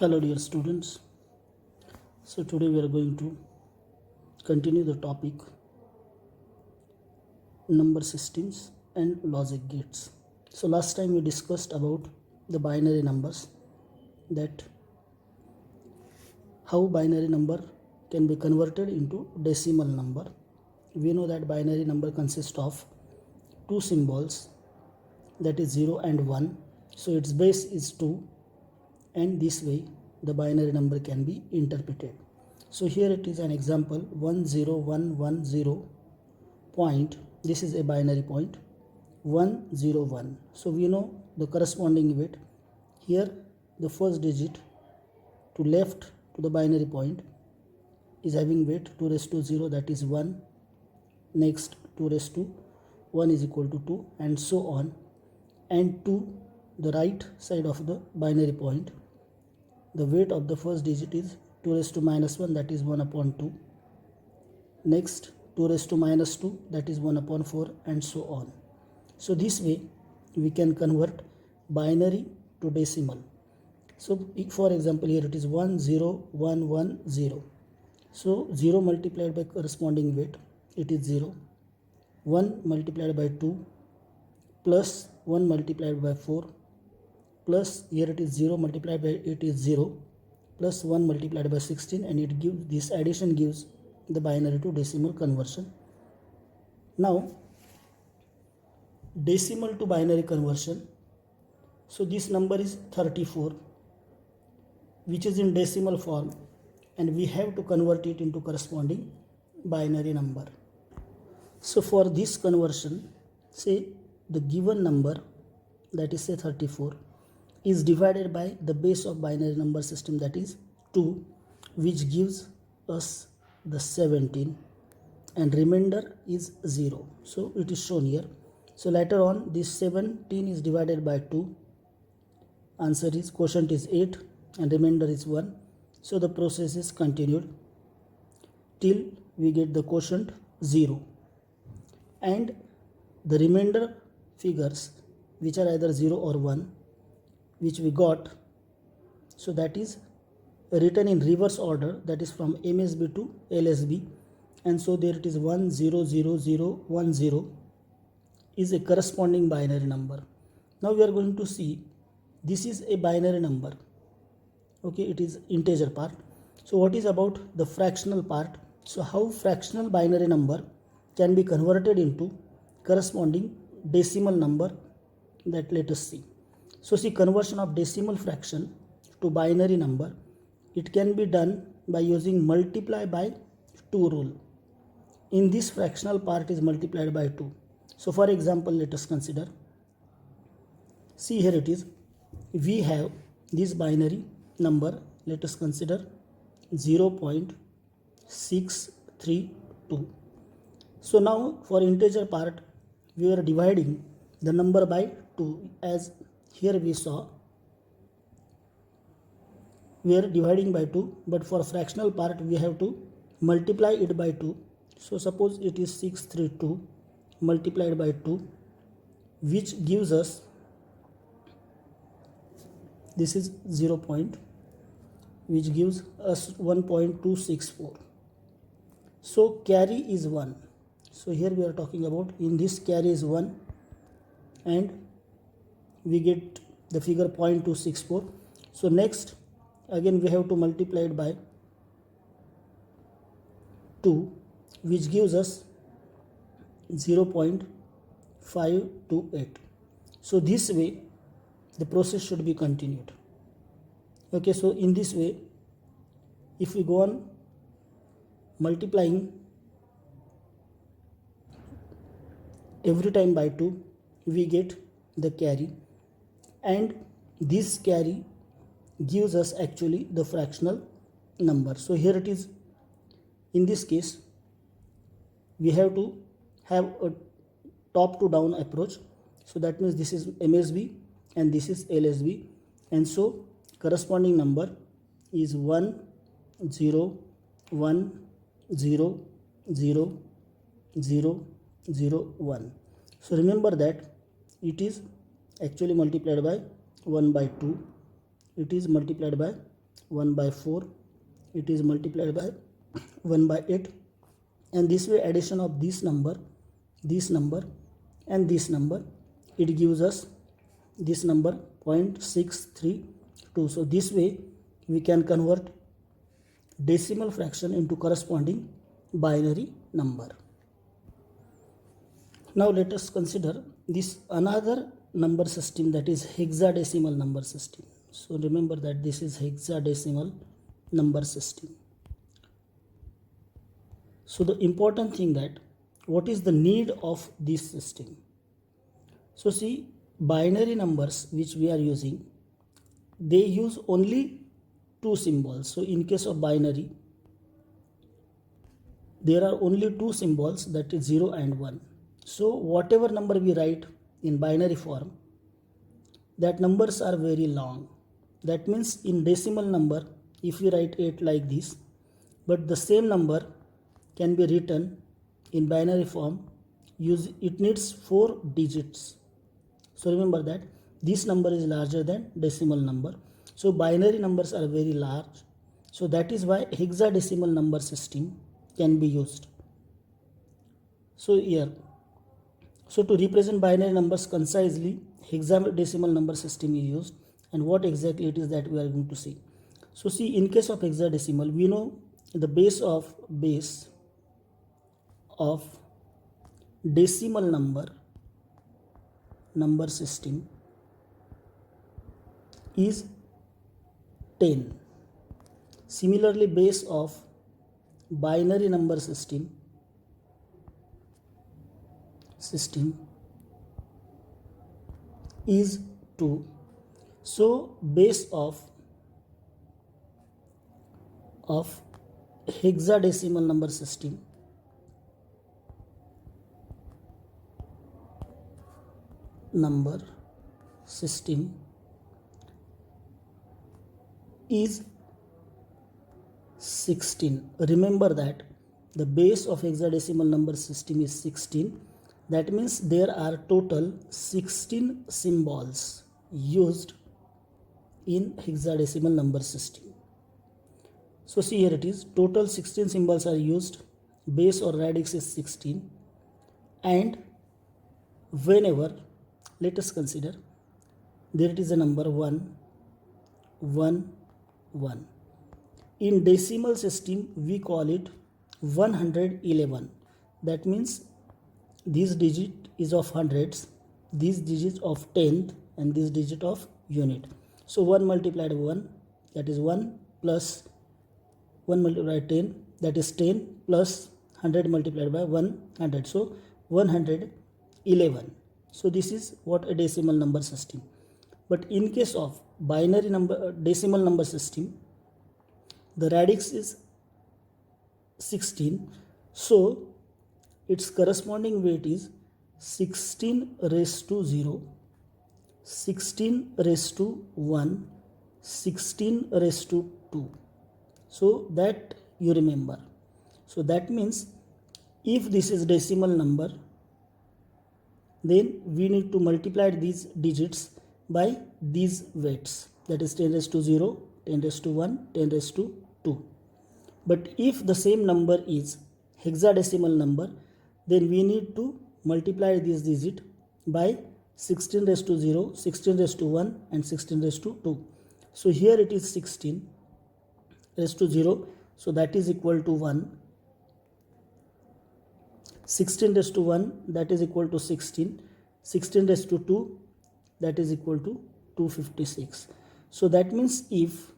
Hello, dear students. So, today we are going to continue the topic number systems and logic gates. So, last time we discussed about the binary numbers, that how binary number can be converted into decimal number. We know that binary number consists of two symbols, that is 0 and 1. So, its base is 2, and this way the binary number can be interpreted. So here it is an example 10110 point. This is a binary point 101. So we know the corresponding weight. Here the first digit to left to the binary point is having weight 2 raised to 0, that is 1. Next 2 raised to 1 is equal to 2, and so on. And to the right side of the binary point, the weight of the first digit is 2 raised to minus 1, that is 1 upon 2. Next 2 raised to minus 2, that is 1 upon 4, and so on. So this way we can convert binary to decimal. So for example, here it is 10110. So 0 multiplied by corresponding weight, it is 0. 1 multiplied by 2 plus 1 multiplied by 4 plus here it is 0 multiplied by 8 is 0 plus 1 multiplied by 16, and it gives, this addition gives the binary to decimal conversion. Now decimal to binary conversion, so this number is 34, which is in decimal form, and we have to convert it into corresponding binary number. So for this conversion, say the given number, that is say 34, is divided by the base of binary number system, that is 2, which gives us the 17, and remainder is 0. So it is shown here. So later on this 17 is divided by 2, answer is quotient is 8 and remainder is 1. So the process is continued till we get the quotient 0, and the remainder figures which are either 0 or 1 which we got, so that is written in reverse order, that is from MSB to LSB, and so there it is 100010 is a corresponding binary number. Now we are going to see this is a binary number, okay, it is integer part. So what is about the fractional part? So how fractional binary number can be converted into corresponding decimal number, that let us see. So see, conversion of decimal fraction to binary number, it can be done by using multiply by 2 rule. In this fractional part is multiplied by 2. So for example, let us consider, see here it is, we have this binary number, let us consider 0.632. So now for integer part we are dividing the number by 2, as here we saw we are dividing by 2, but for fractional part we have to multiply it by 2. So suppose it is 632 multiplied by 2, which gives us, this is 0 point, which gives us 1.264. So carry is 1. So here we are talking about, in this carry is 1, and we get the figure 0.264. So next again we have to multiply it by 2, which gives us 0.528. So this way the process should be continued. Okay, so in this way if we go on multiplying every time by 2, we get the carry, and this carry gives us actually the fractional number. So here it is, in this case we have to have a top to down approach. So that means this is MSB and this is LSB, and so corresponding number is 1 0 1 0 0 0 0 1. So remember that it is actually multiplied by 1 by 2, it is multiplied by 1 by 4, it is multiplied by 1 by 8, and this way addition of this number and this number, it gives us this number 0.632. So this way we can convert decimal fraction into corresponding binary number. Now let us consider this another number system, that is hexadecimal number system. So remember that this is hexadecimal number system. So the important thing, that what is the need of this system? So see, binary numbers which we are using, they use only two symbols. So in case of binary, there are only two symbols, that is 0 and 1. So whatever number we write in binary form, that numbers are very long. That means in decimal number, if we write 8 like this, but the same number can be written in binary form, it needs 4 digits. So remember that this number is larger than decimal number. So binary numbers are very large. So that is why hexadecimal number system can be used. So here, so to represent binary numbers concisely, hexadecimal number system is used. And what exactly it is that we are going to see. So see, in case of hexadecimal, we know the base of decimal number system is 10. Similarly, base of binary number system is 2. So base of hexadecimal number system is 16. Remember that the base of hexadecimal number system is 16. That means there are total 16 symbols used in hexadecimal number system. So see, here it is, total 16 symbols are used, base or radix is 16, and whenever, let us consider, there it is a number 1, 1, 1. In decimal system, we call it 111. That means this digit is of hundreds, this digit of tenth, and this digit of unit. So 1 multiplied by 1, that is 1, plus 1 multiplied by 10, that is 10, plus 100 multiplied by 100. So 111. So this is what a decimal number system. But in case of binary number decimal number system, the radix is 16. So its corresponding weight is 16 raised to 0, 16 raised to 1, 16 raised to 2. So that you remember. So that means if this is decimal number, then we need to multiply these digits by these weights, that is 10 raised to 0, 10 raised to 1, 10 raised to 2. But if the same number is hexadecimal number, then we need to multiply this digit by 16 raised to 0, 16 raised to 1, and 16 raised to 2. So here it is 16 raised to 0, so that is equal to 1. 16 raised to 1, that is equal to 16. 16 raised to 2, that is equal to 256. So that means if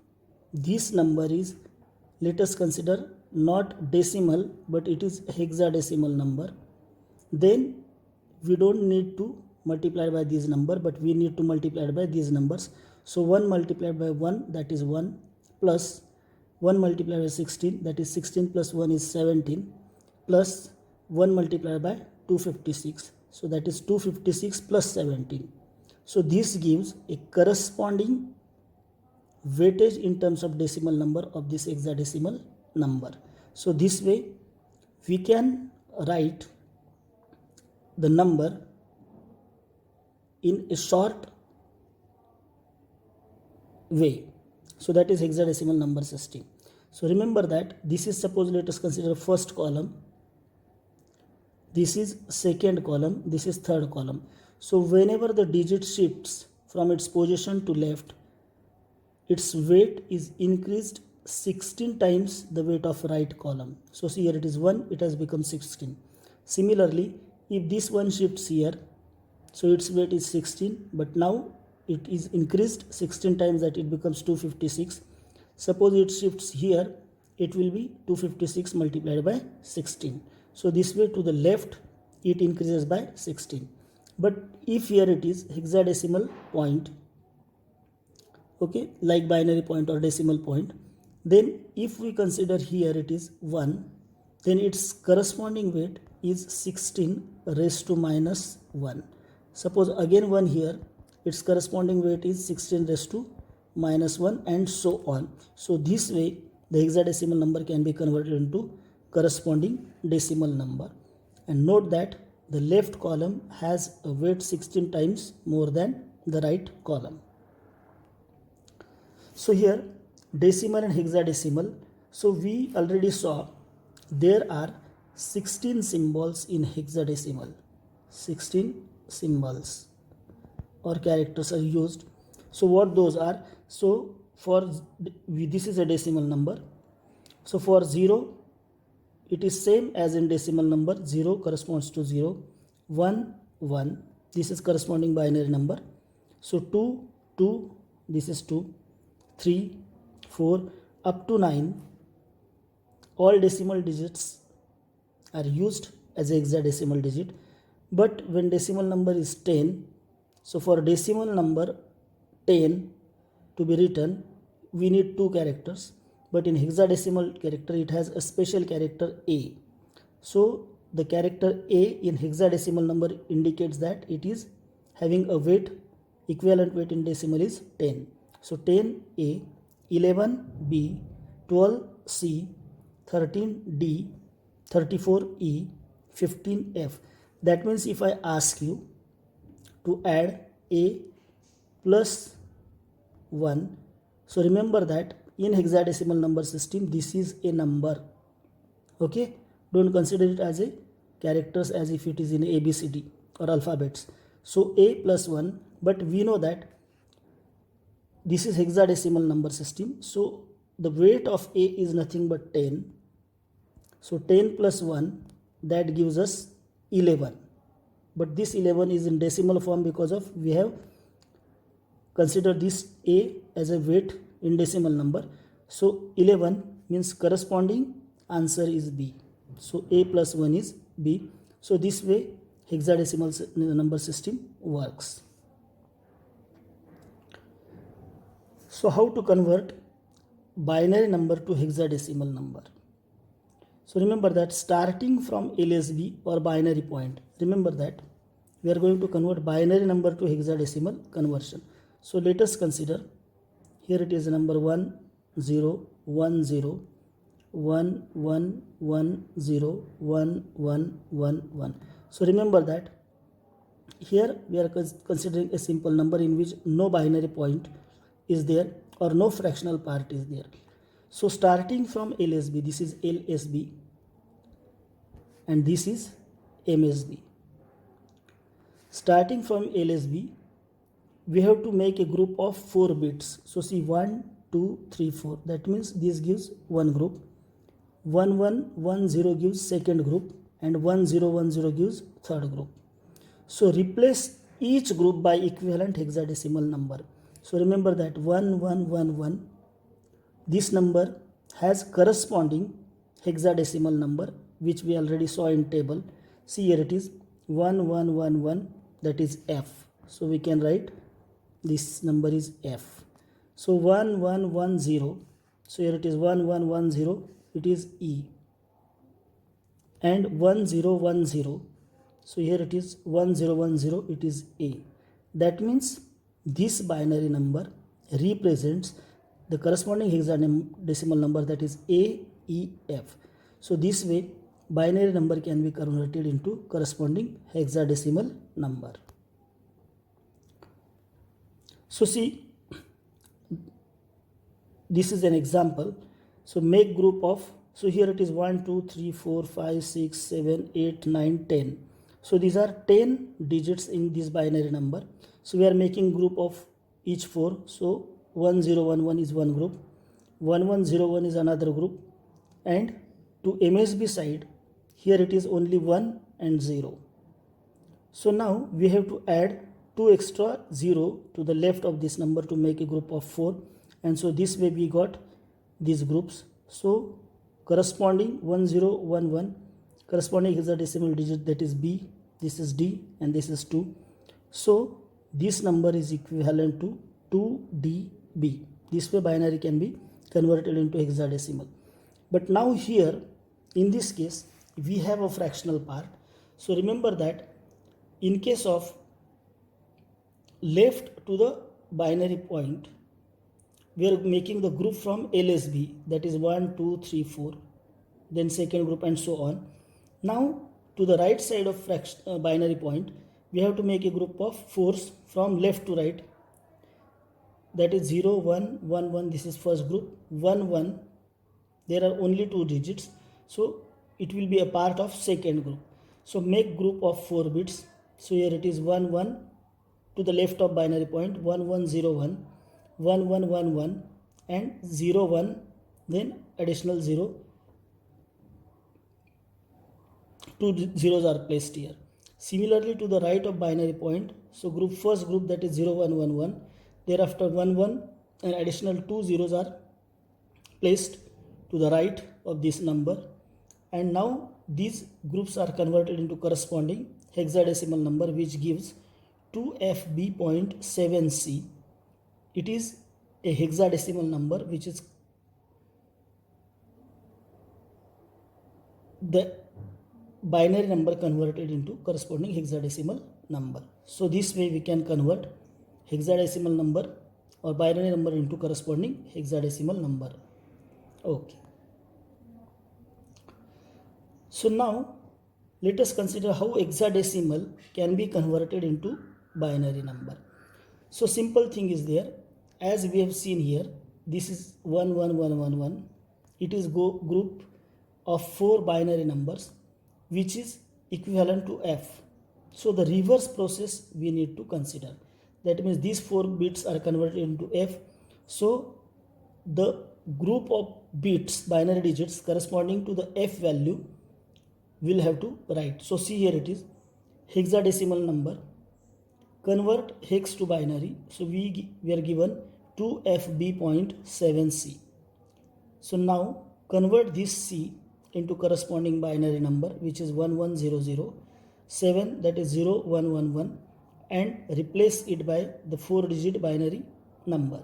this number is, let us consider, not decimal but it is hexadecimal number, then we don't need to multiply by this number, but we need to multiply by these numbers. So 1 multiplied by 1, that is 1, plus 1 multiplied by 16, that is 16 plus 1 is 17, plus 1 multiplied by 256, so that is 256 plus 17. So this gives a corresponding weightage in terms of decimal number of this hexadecimal number. So this way we can write the number in a short way. So that is hexadecimal number system. So remember that this is, suppose let us consider first column, this is second column, this is third column. So whenever the digit shifts from its position to left, its weight is increased 16 times the weight of right column. So see here it is 1, it has become 16. Similarly, if this one shifts here, so its weight is 16, but now it is increased 16 times, that it becomes 256. Suppose it shifts here, it will be 256 multiplied by 16. So this way to the left it increases by 16. But if here it is hexadecimal point, okay, like binary point or decimal point, then if we consider here it is 1, then its corresponding weight is 16 raised to minus 1. Suppose again 1 here, its corresponding weight is 16 raised to minus 1, and so on. So this way the hexadecimal number can be converted into corresponding decimal number. And note that the left column has a weight 16 times more than the right column. So here decimal and hexadecimal, so we already saw there are 16 symbols in hexadecimal. 16 symbols or characters are used. So what those are? So for this is a decimal number. So for 0, it is same as in decimal number. 0 corresponds to 0. 1, 1. This is corresponding binary number. So 2, 2. This is 2. 3, 4, up to 9. All decimal digits are used as a hexadecimal digit. But when decimal number is 10, so for decimal number 10 to be written, we need 2 characters. But in hexadecimal character, it has a special character A. So the character A in hexadecimal number indicates that it is having a weight, equivalent weight in decimal is 10. So 10A, 11B, 12C, 13D, 34E, 15F. That means if I ask you to add A plus 1, so remember that in hexadecimal number system this is a number. Okay, don't consider it as a characters as if it is in ABCD or alphabets. So A plus 1, but we know that this is hexadecimal number system. So the weight of A is nothing but 10. So 10 plus 1, that gives us 11. But this 11 is in decimal form because of we have considered this A as a weight in decimal number. So 11 means corresponding answer is B. So A plus 1 is B. So this way hexadecimal number system works. So how to convert binary number to hexadecimal number? So remember that starting from LSB or binary point, remember that we are going to convert binary number to hexadecimal conversion. So let us consider here it is number 1 0 1 0 1 1 1 0 1 1 1 1. So remember that here we are considering a simple number in which no binary point is there or no fractional part is there. So starting from LSB, this is LSB and this is MSB. Starting from LSB, we have to make a group of 4 bits. So see 1, 2, 3, 4. That means this gives one group. 1, 1, 1, 0 gives second group and 1, 0, 1, 0 gives third group. So replace each group by equivalent hexadecimal number. So remember that 1, 1, 1, 1. This number has corresponding hexadecimal number which we already saw in table. See here it is 1, 1, 1, 1, that is F. So we can write this number is F. So 1, 1, 1, 0. So here it is 1, 1, 1, 0. It is E. And 1, 0, 1, 0. So here it is 1, 0, 1, 0. It is A. That means this binary number represents the corresponding hexadecimal number, that is A, E, F. So this way binary number can be converted into corresponding hexadecimal number. So see, this is an example. So make group of, so here it is 1 2 3 4 5 6 7 8 9 10. So these are 10 digits in this binary number. So we are making group of each 4. So 1011 is one group, 1101 is another group, and to MSB side here it is only 1 and 0. So now we have to add 2 extra 0 to the left of this number to make a group of 4, and so this way we got these groups. So corresponding 1011 corresponding hexadecimal digit, that is B, this is D, and this is 2. So this number is equivalent to 2DB. This way binary can be converted into hexadecimal. But now here in this case we have a fractional part. So remember that in case of left to the binary point, we are making the group from LSB, that is 1 2 3 4, then second group and so on. Now to the right side of binary point, we have to make a group of 4s from left to right, that is 0 1 1 1. This is first group. 1 1, there are only 2 digits, so it will be a part of second group. So make group of 4 bits. So here it is 1 1 to the left of binary point, 1 1 0 1, 1 1 1 1, and 0 1, then additional 0. 2 zeros are placed here. Similarly to the right of binary point, so group first group, that is 0 1 1 1, thereafter 1 1 and additional 2 zeros are placed to the right of this number, and now these groups are converted into corresponding hexadecimal number, which gives 2FB.7C. It is a hexadecimal number which is the binary number converted into corresponding hexadecimal number. So this way we can convert hexadecimal number or binary number into corresponding hexadecimal number. Okay. So now let us consider how hexadecimal can be converted into binary number. So simple thing is there, as we have seen here, this is 11111. It is group of 4 binary numbers which is equivalent to F. So the reverse process we need to consider. That means these 4 bits are converted into F. So the group of bits, binary digits corresponding to the F value, will have to write. So see here it is hexadecimal number, convert hex to binary. So we are given 2FB.7C. So now convert this C into corresponding binary number, which is 1100, 7, that is 0111, and replace it by the 4-digit binary number,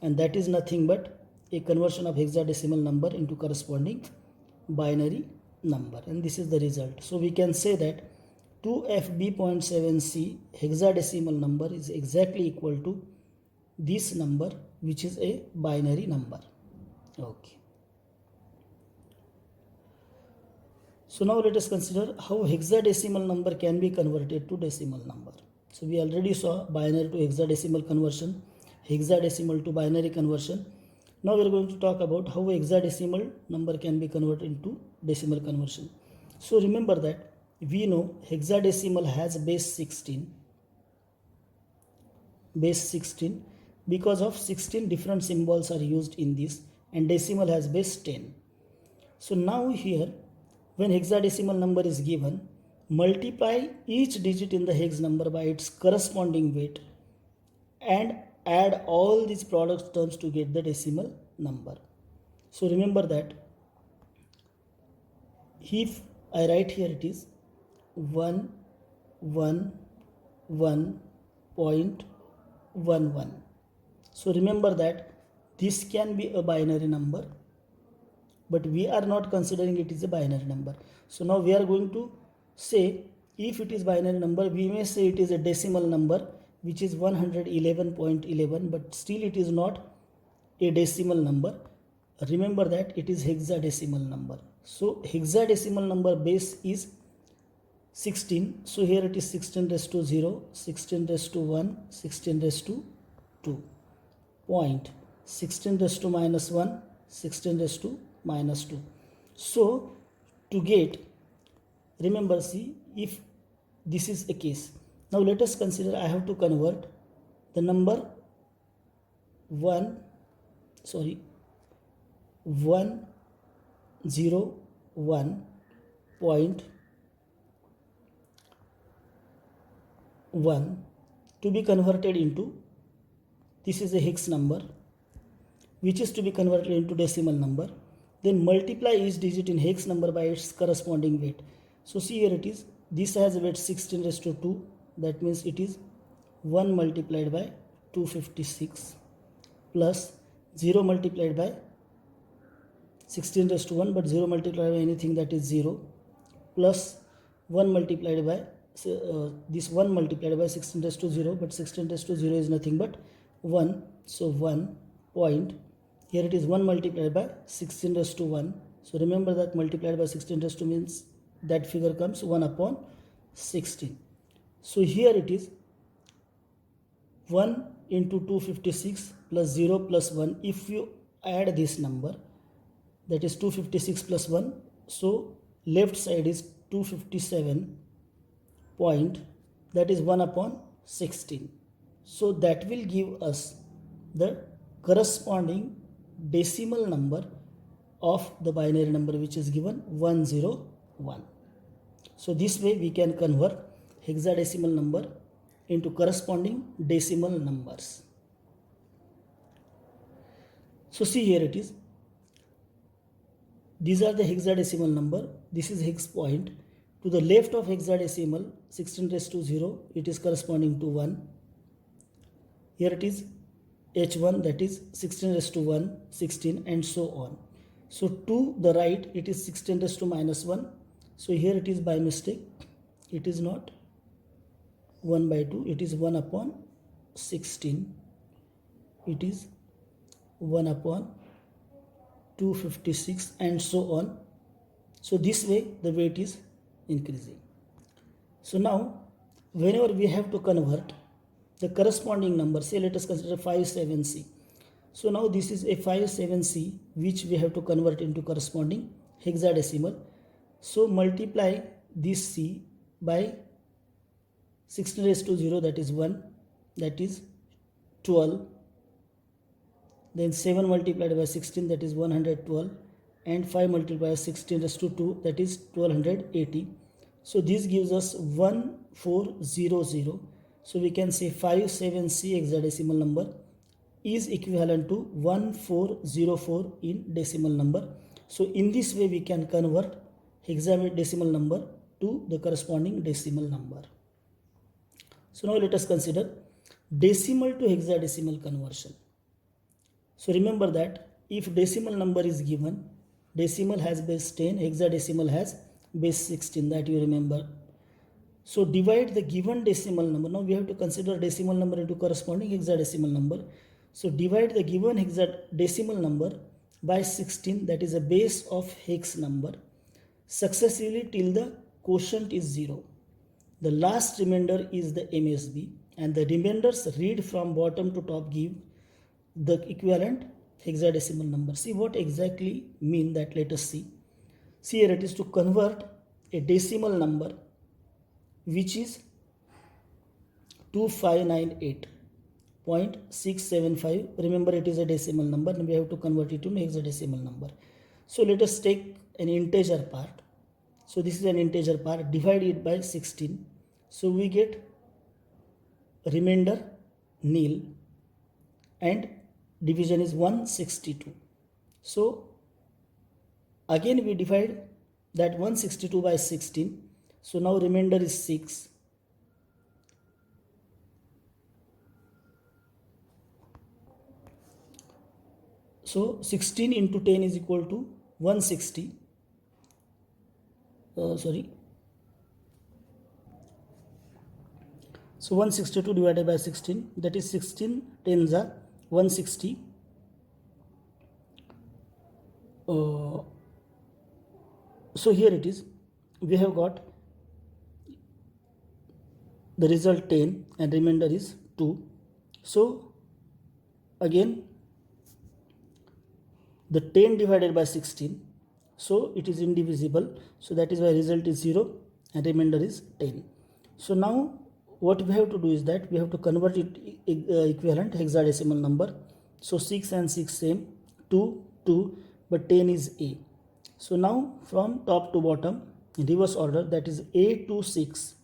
and that is nothing but a conversion of hexadecimal number into corresponding binary number, and this is the result. So we can say that 2FB.7C hexadecimal number is exactly equal to this number, which is a binary number. Okay. So now let us consider how hexadecimal number can be converted to decimal number. So we already saw binary to hexadecimal conversion, hexadecimal to binary conversion. Now we are going to talk about how hexadecimal number can be converted into decimal conversion. So remember that we know hexadecimal has base 16 because of 16 different symbols are used in this, and decimal has base 10. So now here, when hexadecimal number is given, multiply each digit in the hex number by its corresponding weight and add all these product terms to get the decimal number. So remember that if I write here, it is 111.11. So remember that this can be a binary number, but we are not considering it is a binary number. So now we are going to say, if it is binary number, we may say it is a decimal number, which is 111.11, but still it is not a decimal number. Remember that it is hexadecimal number. So hexadecimal number base is 16. So here it is 16 raised to 0, 16 raised to 1, 16 raised to 2. Point. 16 raised to minus 1, 16 raised to minus 2. So to get, remember, see, if this is a case, now let us consider I have to convert the number 101.1 to be converted into, this is a hex number which is to be converted into decimal number. Then multiply each digit in hex number by its corresponding weight. So see, here it is, this has weight 16 raised to 2, that means it is 1 multiplied by 256 plus 0 multiplied by 16 raised to 1, but 0 multiplied by anything, that is 0, plus 1 multiplied by this 1 multiplied by 16 raised to 0, but 16 raised to 0 is nothing but 1, so 1 point, here it is 1 multiplied by 16 raised to 1, so remember that multiplied by 16 raised to means that figure comes 1 upon 16. So here it is 1 into 256 plus 0 plus 1. If you add this number, that is 256 plus 1, so left side is 257 point, that is 1 upon 16. So that will give us the corresponding decimal number of the binary number, which is given 101. So this way we can convert hexadecimal number into corresponding decimal numbers. So see, here it is, these are the hexadecimal number, this is hex point. To the left of hexadecimal 16 raised to 0, it is corresponding to 1. Here it is h1, that is 16 raised to 1, 16, and so on. So to the right it is 16 raised to minus 1. So here it is by mistake, it is not 1 by 2, it is 1 upon 16, it is 1 upon 256, and so on. So this way the weight is increasing. So now whenever we have to convert the corresponding number, say let us consider 57C. So now this is a 57C which we have to convert into corresponding hexadecimal. So multiply this C by 16 raised to 0, that is 1, that is 12. Then 7 multiplied by 16, that is 112, and 5 multiplied by 16 raised to 2, that is 1280. So this gives us 1400. So we can say 57C hexadecimal number is equivalent to 1404 in decimal number. So in this way we can convert hexadecimal number to the corresponding decimal number. So now let us consider decimal to hexadecimal conversion. So remember that if decimal number is given, decimal has base 10, hexadecimal has base 16, that you remember. So divide the given decimal number. Now we have to consider decimal number into corresponding hexadecimal number. So divide the given hexadecimal number by 16, that is a base of hex number, successively till the quotient is 0. The last remainder is the MSB, and the remainders read from bottom to top give the equivalent hexadecimal number. See what exactly mean that, let us see. See, here it is to convert a decimal number which is 2598.675. Remember, it is a decimal number and we have to convert it to hexadecimal number. So let us take an integer part. So this is an integer part, divide it by 16. So we get remainder nil and division is 162. So again we divide that 162 by 16. So now remainder is 6. So 16 into 10 is equal to 160. So 162 divided by 16, that is 16 tens are 160. So here it is, we have got the result 10 and remainder is 2. So again the 10 divided by 16, so it is indivisible, so that is why result is 0 and remainder is 10. So now what we have to do is that we have to convert it equivalent hexadecimal number. So 6 and 6 same, 2, 2, but 10 is A. So now from top to bottom in reverse order, that is A to 6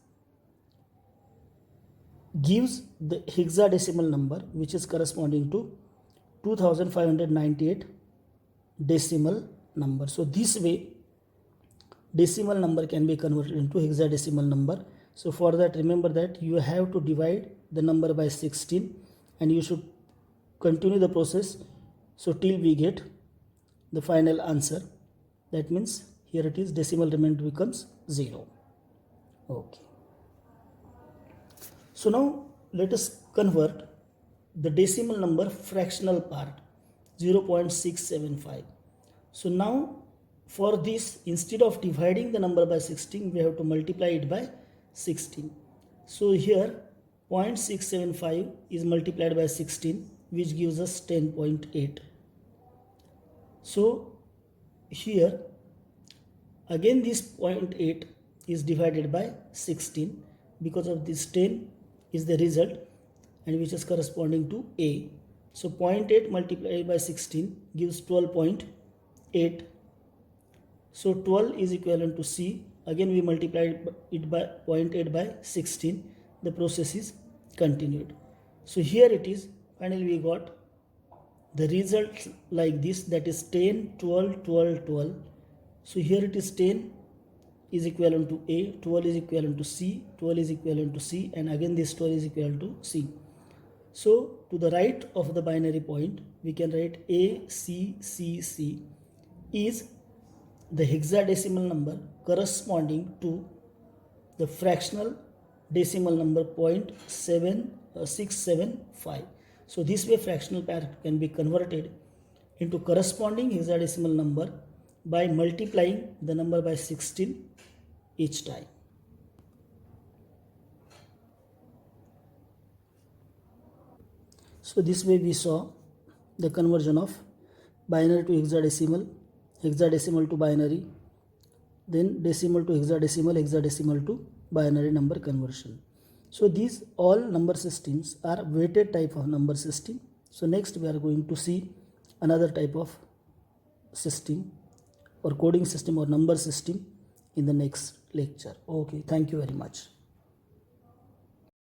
gives the hexadecimal number which is corresponding to 2598 decimal number. So this way decimal number can be converted into hexadecimal number. So for that, remember that you have to divide the number by 16 and you should continue the process so till we get the final answer. That means here it is, decimal remainder becomes 0. Okay. So now let us convert the decimal number fractional part 0.675. So now for this, instead of dividing the number by 16, we have to multiply it by 16. So here 0.675 is multiplied by 16, which gives us 10.8. So here again this 0.8 is divided by 16 because of this 10 is the result and which is corresponding to A. So 0.8 multiplied by 16 gives 12.8. So 12 is equivalent to C. Again we multiplied it by 0.8 by 16. The process is continued. So here it is. Finally we got the result like this, that is 10, 12, 12, 12. So here it is 10 is equivalent to A, 12 is equivalent to C, 12 is equivalent to C, and again this 12 is equivalent to C. So to the right of the binary point, we can write A, C, C, C is the hexadecimal number corresponding to the fractional decimal number 0.675. So this way fractional part can be converted into corresponding hexadecimal number by multiplying the number by 16 each time. So this way we saw the conversion of binary to hexadecimal, hexadecimal to binary, then decimal to hexadecimal, hexadecimal to binary number conversion. So these all number systems are weighted type of number system. So next we are going to see another type of system or coding system or number system in the next lecture. Okay, thank you very much.